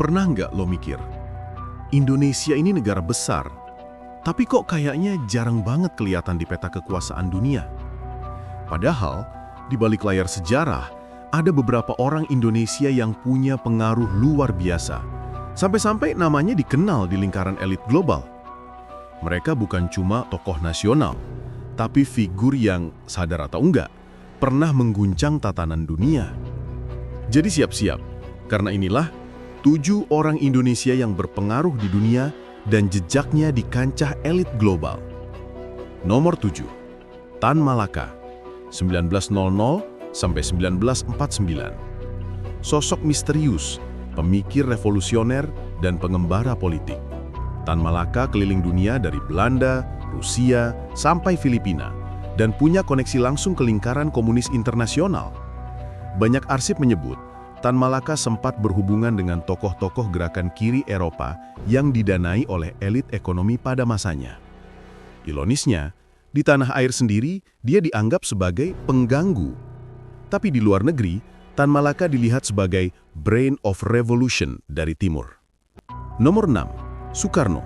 Pernah nggak lo mikir, Indonesia ini negara besar, tapi kok kayaknya jarang banget kelihatan di peta kekuasaan dunia? Padahal, di balik layar sejarah, ada beberapa orang Indonesia yang punya pengaruh luar biasa. Sampai-sampai namanya dikenal di lingkaran elit global. Mereka bukan cuma tokoh nasional, tapi figur yang, sadar atau enggak, pernah mengguncang tatanan dunia. Jadi siap-siap, karena inilah 7 orang Indonesia yang berpengaruh di dunia dan jejaknya di kancah elit global. Nomor 7, Tan Malaka, 1900 sampai 1949. Sosok misterius, pemikir revolusioner, dan pengembara politik. Tan Malaka keliling dunia dari Belanda, Rusia, sampai Filipina, dan punya koneksi langsung ke lingkaran komunis internasional. Banyak arsip menyebut, Tan Malaka sempat berhubungan dengan tokoh-tokoh gerakan kiri Eropa yang didanai oleh elit ekonomi pada masanya. Ironisnya, di tanah air sendiri, dia dianggap sebagai pengganggu. Tapi di luar negeri, Tan Malaka dilihat sebagai brain of revolution dari timur. Nomor 6, Soekarno,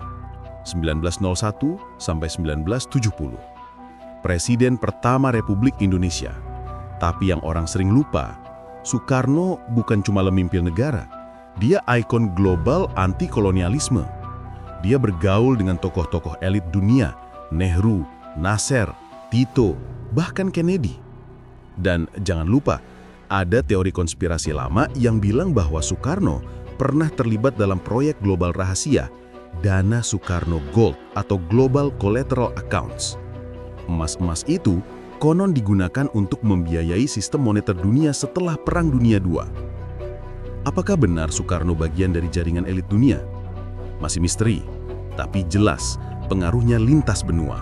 1901 sampai 1970. Presiden pertama Republik Indonesia. Tapi yang orang sering lupa, Soekarno bukan cuma pemimpin negara, dia ikon global anti-kolonialisme. Dia bergaul dengan tokoh-tokoh elit dunia, Nehru, Nasser, Tito, bahkan Kennedy. Dan jangan lupa, ada teori konspirasi lama yang bilang bahwa Soekarno pernah terlibat dalam proyek global rahasia, Dana Soekarno Gold atau Global Collateral Accounts. Emas-emas itu konon digunakan untuk membiayai sistem moneter dunia setelah Perang Dunia II. Apakah benar Soekarno bagian dari jaringan elit dunia? Masih misteri, tapi jelas pengaruhnya lintas benua.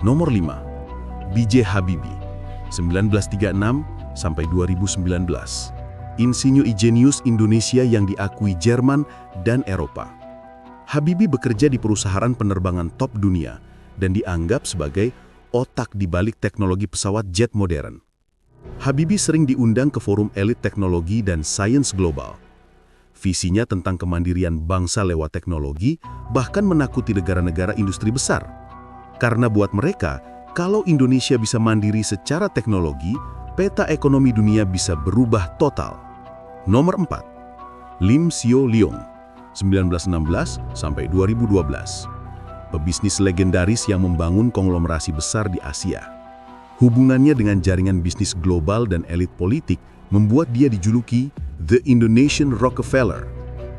Nomor 5, B.J. Habibie, 1936 sampai 2019. Insinyur jenius Indonesia yang diakui Jerman dan Eropa. Habibie bekerja di perusahaan penerbangan top dunia dan dianggap sebagai otak di balik teknologi pesawat jet modern. Habibie sering diundang ke forum elit teknologi dan sains global. Visinya tentang kemandirian bangsa lewat teknologi bahkan menakuti negara-negara industri besar. Karena buat mereka, kalau Indonesia bisa mandiri secara teknologi, peta ekonomi dunia bisa berubah total. Nomor 4, Lim Sio Leong, 1916 sampai 2012. Pebisnis legendaris yang membangun konglomerasi besar di Asia. Hubungannya dengan jaringan bisnis global dan elit politik membuat dia dijuluki The Indonesian Rockefeller.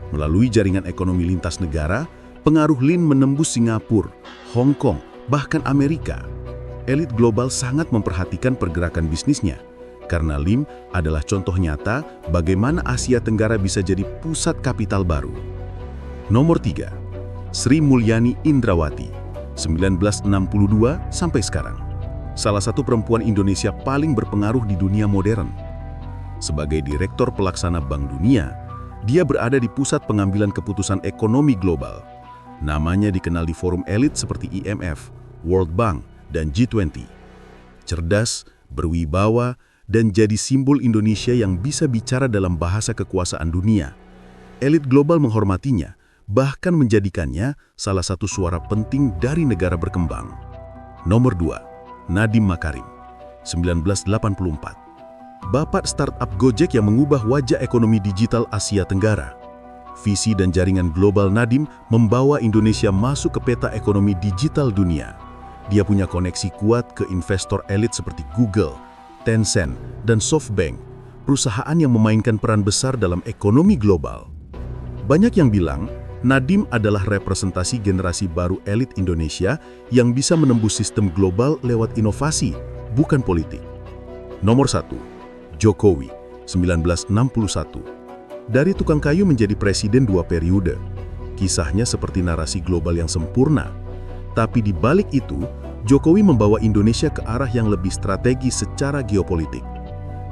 Melalui jaringan ekonomi lintas negara, pengaruh Lim menembus Singapura, Hong Kong, bahkan Amerika. Elit global sangat memperhatikan pergerakan bisnisnya, karena Lim adalah contoh nyata bagaimana Asia Tenggara bisa jadi pusat kapital baru. Nomor 3, Sri Mulyani Indrawati, 1962 sampai sekarang. Salah satu perempuan Indonesia paling berpengaruh di dunia modern. Sebagai Direktur Pelaksana Bank Dunia, dia berada di pusat pengambilan keputusan ekonomi global. Namanya dikenal di forum elit seperti IMF, World Bank, dan G20. Cerdas, berwibawa, dan jadi simbol Indonesia yang bisa bicara dalam bahasa kekuasaan dunia. Elit global menghormatinya, bahkan menjadikannya salah satu suara penting dari negara berkembang. Nomor 2, Nadiem Makarim, 1984. Bapak startup Gojek yang mengubah wajah ekonomi digital Asia Tenggara. Visi dan jaringan global Nadiem membawa Indonesia masuk ke peta ekonomi digital dunia. Dia punya koneksi kuat ke investor elit seperti Google, Tencent, dan SoftBank, perusahaan yang memainkan peran besar dalam ekonomi global. Banyak yang bilang, Nadiem adalah representasi generasi baru elit Indonesia yang bisa menembus sistem global lewat inovasi, bukan politik. Nomor 1, Jokowi, 1961. Dari tukang kayu menjadi presiden 2 periode. Kisahnya seperti narasi global yang sempurna. Tapi di balik itu, Jokowi membawa Indonesia ke arah yang lebih strategis secara geopolitik.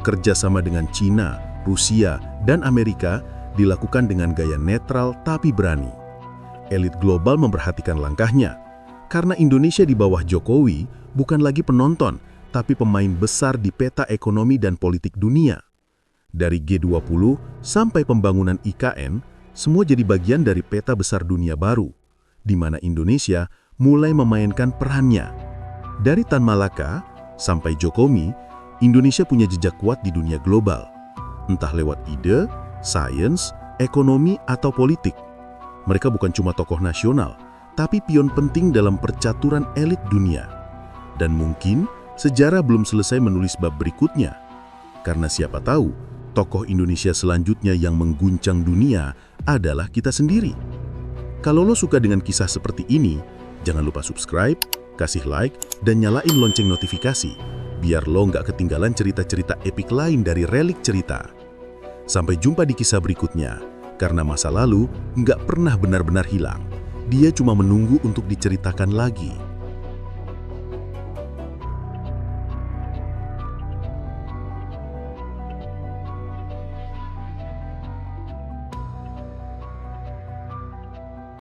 Kerjasama dengan China, Rusia, dan Amerika dilakukan dengan gaya netral tapi berani. Elit global memperhatikan langkahnya, karena Indonesia di bawah Jokowi bukan lagi penonton, tapi pemain besar di peta ekonomi dan politik dunia. Dari G20 sampai pembangunan IKN, Semua jadi bagian dari peta besar dunia baru, di mana Indonesia mulai memainkan perannya. Dari Tan Malaka sampai Jokowi, Indonesia punya jejak kuat di dunia global, entah lewat ide, sains, ekonomi, atau politik. Mereka bukan cuma tokoh nasional, tapi pion penting dalam percaturan elit dunia. Dan mungkin sejarah belum selesai menulis bab berikutnya, karena siapa tahu tokoh Indonesia selanjutnya yang mengguncang dunia adalah kita sendiri. Kalau lo suka dengan kisah seperti ini, jangan lupa subscribe, kasih like, dan nyalain lonceng notifikasi, biar lo nggak ketinggalan cerita-cerita epik lain dari Relik Cerita. Sampai jumpa di kisah berikutnya, karena masa lalu nggak pernah benar-benar hilang. Dia cuma menunggu untuk diceritakan lagi.